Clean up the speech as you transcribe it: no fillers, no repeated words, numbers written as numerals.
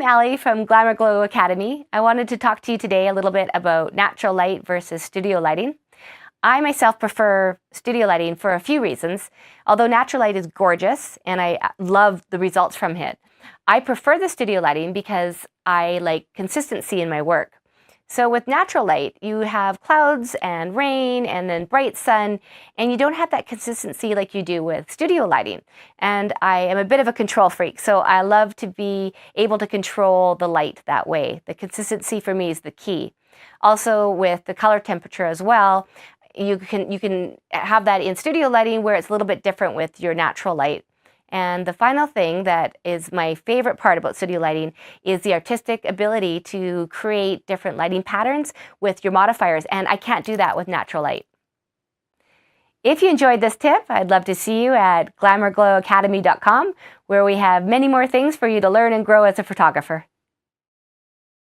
Alli from Glamour Glow Academy. I wanted to talk to you today a little bit about natural light versus studio lighting. I myself prefer studio lighting for a few reasons. Although natural light is gorgeous and I love the results from it, I prefer the studio lighting because I like consistency in my work. So with natural light, you have clouds and rain and then bright sun, and you don't have that consistency like you do with studio lighting. And I am a bit of a control freak, so I love to be able to control the light that way. The consistency for me is the key. Also with the color temperature as well, you can have that in studio lighting where it's a little bit different with your natural light. And the final thing that is my favorite part about studio lighting is the artistic ability to create different lighting patterns with your modifiers, and I can't do that with natural light. If you enjoyed this tip, I'd love to see you at glamourglowacademy.com, where we have many more things for you to learn and grow as a photographer.